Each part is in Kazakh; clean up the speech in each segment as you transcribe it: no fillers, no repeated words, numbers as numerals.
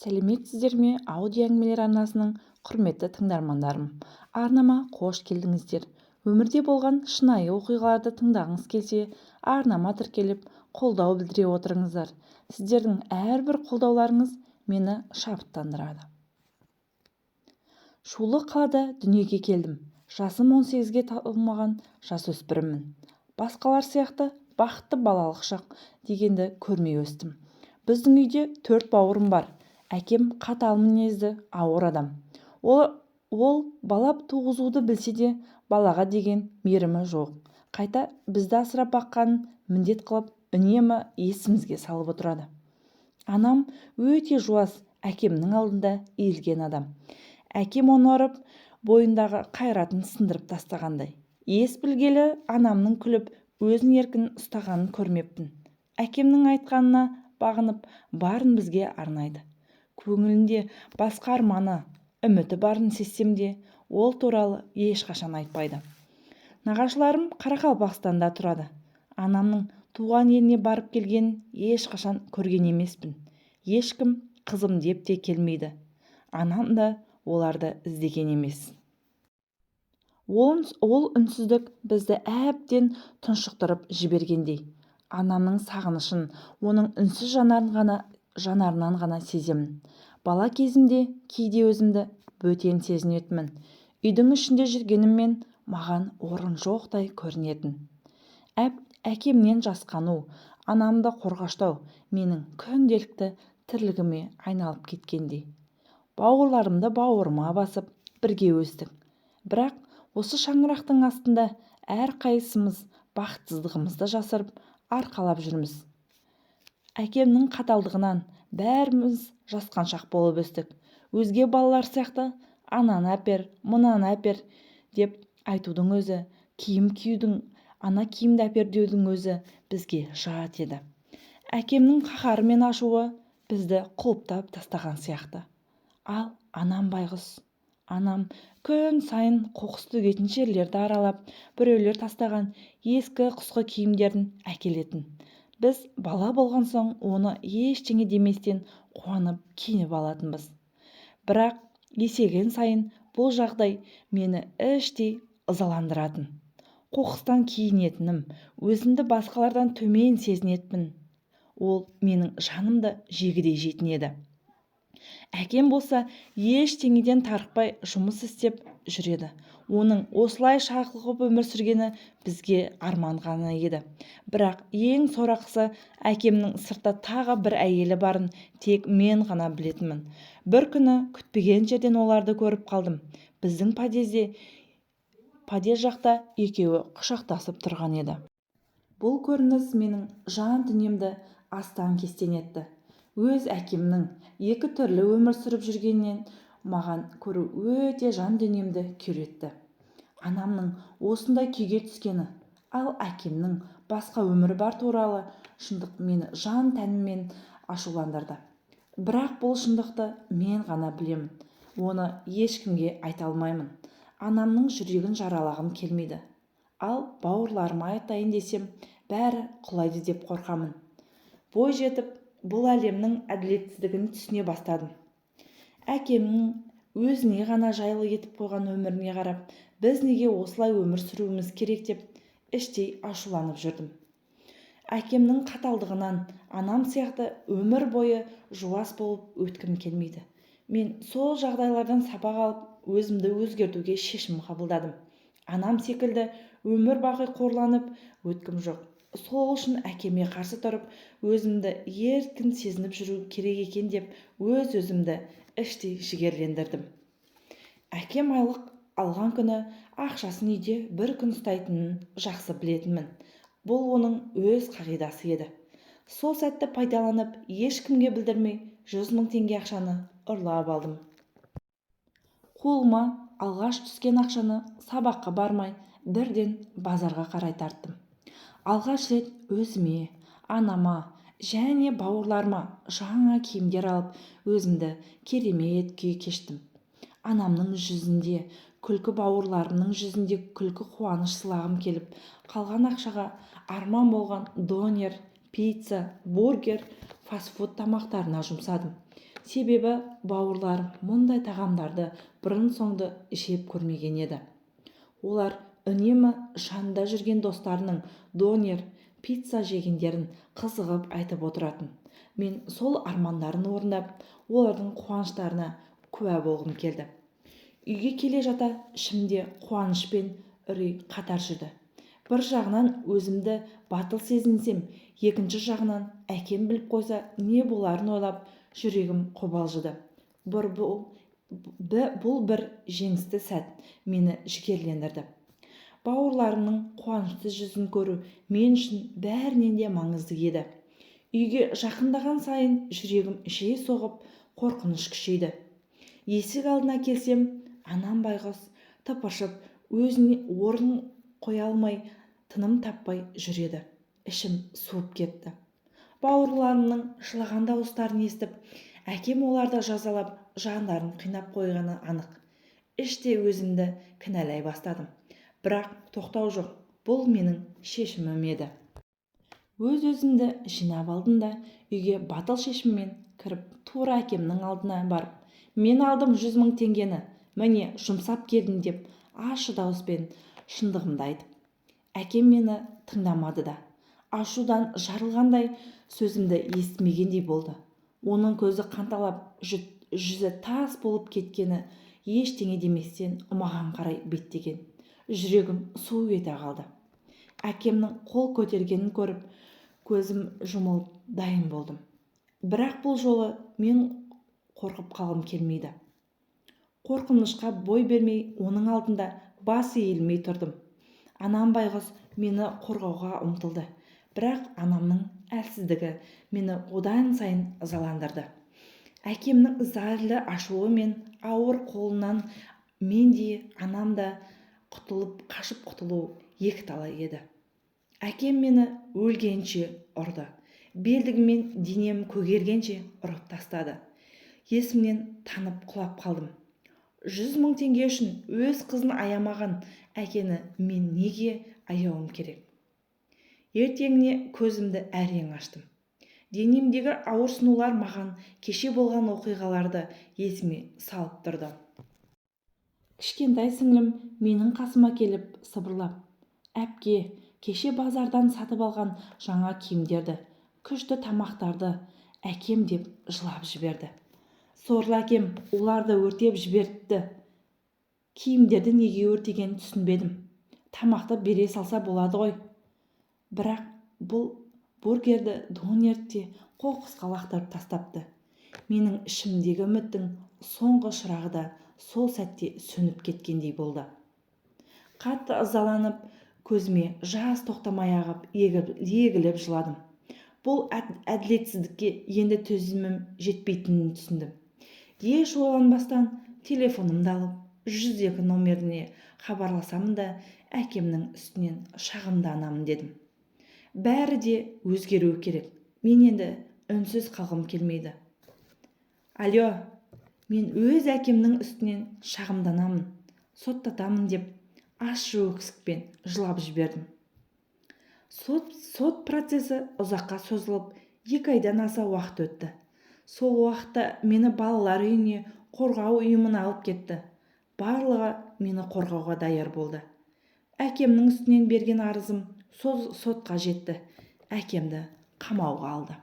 сәлеметсіздер ме? Аудио әңгімелер арнасының құрметті тыңдармандарым. Арнама қош келдіңіздер. Өмірде болған шынайы оқиғаларды тыңдағыңыз келсе, арнама тіркеліп, қолдау білдіре отырыңыздар. Сіздердің әрбір қолдауларыңыз мені шабыттандырады. Шулы қалада дүниеге келдім. Жасым 18-ге толмаған жасөспіріммін. Басқалар сияқты бақытты балалық шақ дегенді көрмей өстім. Біздің үйде 4 бауырым бар. Әкем қатал мінезді, ауыр адам. Ол бала туғызуды білсе де, балаға деген мейірімі жоқ. Қайта бізді асырап баққанын міндет қылып, үнемі есімізге салып отырады. Анам өте жуас, әкемнің алдында иілген адам. Әкем оны ұрып, бойындағы қайратын сындырып тастағандай. Ес білгелі анамның күліп, өзін еркін ұстағанын көрмеппін. Әкемнің айтқанына бағынып, барын бізге арнайды. Көңілінде басқа арманы, үміті барын сезсем де, ол туралы ешқашан айтпайды. Нағашыларым Қарақалпақстанда тұрады. Анамның туған еліне барып келгенін ешқашан көрген емеспін. Ешкім қызым деп те келмейді. Анам да оларды іздеген емес. Ол үнсіздік бізді әбден тұншықтырып жібергендей. Анамның сағынышын оның үнсіз жанарынан ғана сеземін. Бала кезімде кейде өзімді бөтен сезінетінмін. Үйдің ішінде жүргеніммен маған орын жоқтай көрінетін. Әкемнен жасқану, анамды қорғаштау менің күнделікті тірлігіме айналып кеткендей. Бауырларымды бауырыма басып, бірге өстік. Бірақ осы шаңырақтың астында әрқайсымыз бақытсыздығымызды жасырып, арқалап жүрміз. Әкемнің қаталдығынан бәріміз жасқаншақ болып өстік. Өзге балалар сияқты ананы әпер, мұнаны әпер деп айтудың өзі, киім киюдің, ана киімді әпер деудің өзі бізге жат еді. Әкемнің қаһары мен ашуы бізді құлыптап тастаған сияқты. Ал анам байғұс. Анам күн сайын қоқыс төгетін жерлерді аралап, біреулер тастаған ескі құсқы киімдерін әкелетін. Біз бала болған соң оны ештеңе деместен қуанып киініп алатынбыз. Бірақ есейген сайын бұл жағдай мені іштей ызаландыратын. Қоқыстан киінетінім, өзімді басқалардан төмен сезінетінмін. Ол менің жанымды жегідей жейтін еді. Әкем болса ештеңеден тарықпай жұмыс істеп жүреді. Оның осылай шарқылып өмір сүргені бізге арман ғана еді. Бірақ ең сорақысы, әкемнің сыртта тағы бір әйелі барын тек мен ғана білетінмін. Бір күні күтпеген жерден оларды көріп қалдым. Біздің подъезд жақта екеуі құшақтасып тұрған еді. Бұл көрініс менің жан дүниемді астан-кестен етті. Өз әкемнің екі түрлі өмір сүріп жүргеннен маған көру өте жан дүниемді күйретті. Анамның осындай күйге түскені, ал әкемнің басқа өмірі бар туралы шындық мені жан тәніммен ашуландырды. Бірақ бұл шындықты мен ғана білемін. Оны ешкімге айта алмаймын. Анамның жүрегін жаралағым келмейді. Ал бауырларыма айтайын десем, бәрі құлайды деп қорқамын. Бой жетіп, бұл әлемнің әділетсіздігін түсіне бастадым. Әкемнің өзіне ғана жайлы етіп қойған өміріне қарап, біз неге осылай өмір сүруіміз керек деп іштей ашуланып жүрдім. Әкемнің қаталдығынан анам сияқты өмір бойы жуас болып өткім келмейді. Мен сол жағдайлардан сабақ алып, өзімді өзгертуге шешім қабылдадым. Анам секілді өмір бақи қорланып өткім жоқ. Сол үшін әкеме қарсы тұрып, өзімді еркін сезініп жүру керек екен деп өзімді іштей жігерлендірдім. Әкем айлық алған күні ақшасын үйде бір күн ұстайтынын жақсы білетінмін. Бұл оның өз қағидасы еді. Сол сәтті пайдаланып, ешкімге білдірмей 100 000 теңге ақшаны ұрлап алдым. Қолыма алғаш түскен ақшаны сабаққа бармай бірден базарға қарай тарттым. Алғаш рет өзіме, анама және бауырларыма жаңа киімдер алып, өзімді керемет күй кештім. Анамның жүзінде күлкі, бауырларымның жүзінде күлкі, қуаныш сылағым келіп, қалған ақшаға арман болған донер, пицца, бургер, фастфуд тамақтарына жұмсадым. Себебі бауырларым мұндай тағамдарды бұрын-соңды жеп көрмеген еді. Олар үнемі жанында жүрген достарының донер, пицца жегендерін қызығып айтып отыратын. Мен сол армандарын орындап, олардың қуаныштарына куә болғым келді. Үйге келе жата ішімде қуаныш пен үрей қатар жүрді. Бір жағынан өзімді батыл сезінсем, екінші жағынан әкем біліп қойса не боларын ойлап жүрегім қобалжыды. Бұл бір жеңісті сәт мені жігерлендірді. Бауырларымның қуанышты жүзін көру мен үшін бәрінен де маңызды еді. Үйге жақындаған сайын жүрегім жиі соғып, қорқыныш күшейді. Есік алдына келсем, анам байғұс тыпыршып, өзіне орын қоя алмай, тыным таппай жүреді. Ішім суып кетті. Бауырларымның жылаған дауыстарын естіп, әкем оларды жазалап, жандарын қинап қойғаны анық. Іште өзімді кінәлай бастадым. Бірақ тоқтау жоқ, бұл менің шешімім еді. Өз-өзімді жинап алдым да, үйге батыл шешіммен кіріп, тура әкемнің алдына барып, мен алдым 100 000 теңгені, міне жұмсап келдім деп, ащы дауыспен шындығымды айтып. Әкем мені тыңдамады да, ашудан жарылғандай сөзімді естімегендей болды. Оның көзі қанталап, жүзі тас болып кеткені ештеңе деместен маған қарай беттеген. Жүрегім су ете қалды. Әкемнің қол көтергенін көріп, көзім жұмылып дайын болдым. Бірақ бұл жолы мен қорқып қалғым келмейді. Қорқынышқа бой бермей, оның алдында бас иілмей тұрдым. Анам байғұс мені қорғауға ұмтылды. Бірақ анамның әлсіздігі мені одан сайын ызаландырды. Әкемнің зәрлі ашуы мен ауыр қолынан мен де, анам да қашып құтылу екі талай еді. Әкем мені өлгенше ұрды. Белдігімен денем көгергенше ұрып тастады. Есімнен танып құлап қалдым. 100 000 теңге үшін өз қызын аямаған әкені мен неге аяуым керек? Ертеңіне көзімді әрең аштым. Денемдегі ауырсынулар маған кеше болған оқиғаларды есіме салып тұрды. Кішкентай сіңлім менің қасыма келіп сыбырлап, әпке, кеше базардан сатып алған жаңа киімдерді, күшті тамақтарды әкем деп жылап жіберді. Сорлы әкем оларды өртеп жіберді. Киімдерді неге өртеген түсінбедім. Тамақты бере салса болады ғой. Бірақ бұл бургерді, донерді қоқысқа лақтырып тастапты. Менің ішімдегі үміттің соңғы шырағы да сол сәтте сөніп кеткендей болды. Қатты ызаланып, көзіме жас тоқтамай ағып, егіліп жыладым. Бұл әділетсіздікке енді төзімім жетпейтінін түсіндім. Еш ойланбастан телефонымды алып, 102 номеріне хабарласамын да, әкемнің үстінен шағымданамын дедім. Бәрі де өзгеру керек. Мен енді үнсіз қалғым келмейді. Алло, мен өз әкемнің үстінен шағымданамын, соттатамын деп ащы өксікпен жылап жібердім. Сот процесі ұзаққа созылып, 2 айдан аса уақыт өтті. Сол уақытта мені балалар үйіне қорғау ұйымына алып кетті. Барлығы мені қорғауға даяр болды. Әкемнің үстінен берген арызым сотқа жетті. Әкемді қамауға алды.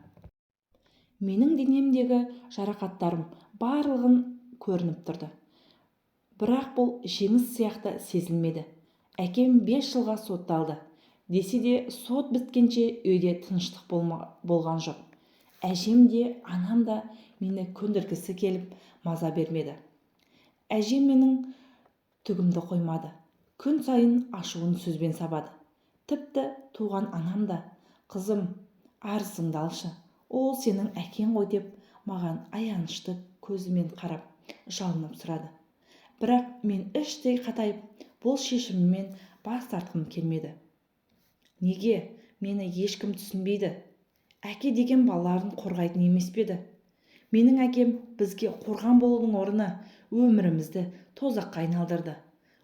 Менің денемдегі жарақаттарым барлығын көрініп тұрды. Бірақ бұл жеңіс сияқты сезілмеді. Әкем 5 жылға сотталды. Десе де сот біткенше үйде тыныштық болған жоқ. Әжем де, анам да мені көндіргісі келіп маза бермеді. Әжем менің түгімді қоймады. Күн сайын ашуын сөзбен сабады. Тіпті туған анам да, қызым, арызыңды алшы, ол сенің әкең ғой деп маған аянышты көзімен қарап, жалынып сұрады. Бірақ мен іштей қатайып, бұл шешіміммен бас тартқым келмеді. Неге? Мені ешкім түсінбейді. Әке деген балаларын қорғайтын емес пе еді? Менің әкем бізге қорған болудың орнына өмірімізді тозаққа айналдырды.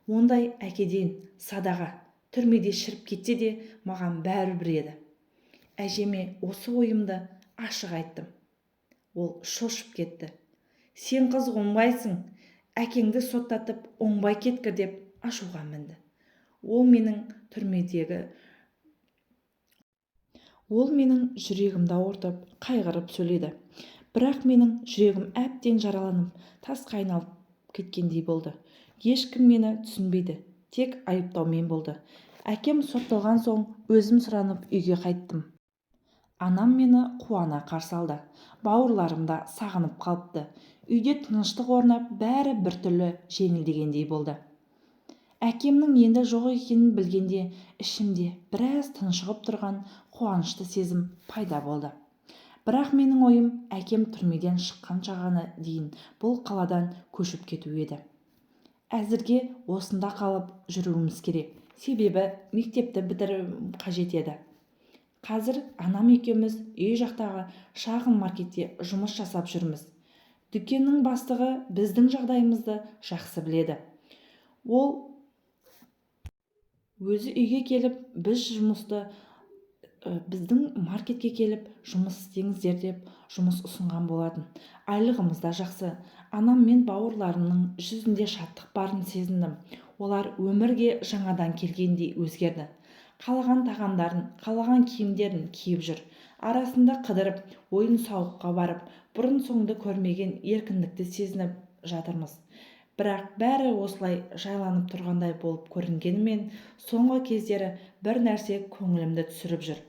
Ондай әкеден садаға, түрмеде шіріп кетсе де маған бәрібір еді. Әжеме осы ойымды ашық айттым. Ол шошып кетті. Сен қыз оңбайсың, әкеңді соттатып оңбай кеткір деп ашуға мінді. Ол менің жүрегімді ауыртып, қайғырып сөйледі. Бірақ менің жүрегім әбден жараланып, тасқа айналып кеткендей болды. Ешкім мені түсінбейді, тек айыптаумен болды. Әкем сотталған соң өзім сұранып үйге қайттым. Анам мені қуана қарсы алды. Бауырларым да сағынып қалыпты. Үйде тыныштық орнап, бәрі біртүрлі жеңілдегендей болды. Әкемнің енді жоқ екенін білгенде ішімде біраз тыншығып тұрған қуанышты сезім пайда болды. Бірақ менің ойым әкем түрмеден шыққан шағына дейін бұл қаладан көшіп кету еді. Әзірге осында қалып жүруіміз керек, себебі мектепті бітіру қажет еді. Қазір анам екеуміз үй жақтағы шағын маркетте жұмыс жасап жүрміз. Дүкеннің бастығы біздің жағдайымызды жақсы біледі. Ол өзі үйге келіп, біздің маркетке келіп жұмыс істеңіздер деп жұмыс ұсынған болатын. Айлығымыз да жақсы. Анам мен бауырларымның жүзінде шаттық барын сезіндім. Олар өмірге жаңадан келгендей өзгерді. Қалаған тағамдарын, қалаған киімдерін киіп жүр. Арасында қыдырып, ойын-сауыққа барып, бұрын-соңды көрмеген еркіндікті сезініп жатырмыз. Бірақ бәрі осылай жайланып тұрғандай болып көрінгенімен, соңғы кездері бір нәрсе көңілімді түсіріп жүр.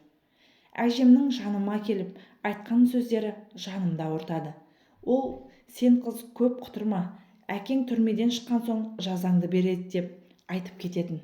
Әжемнің жаныма келіп айтқан сөздері жанымды ауыртады. Ол, сен қыз көп құтырма, әкең түрмеден шыққан соң жазаңды береді деп айтып кететін.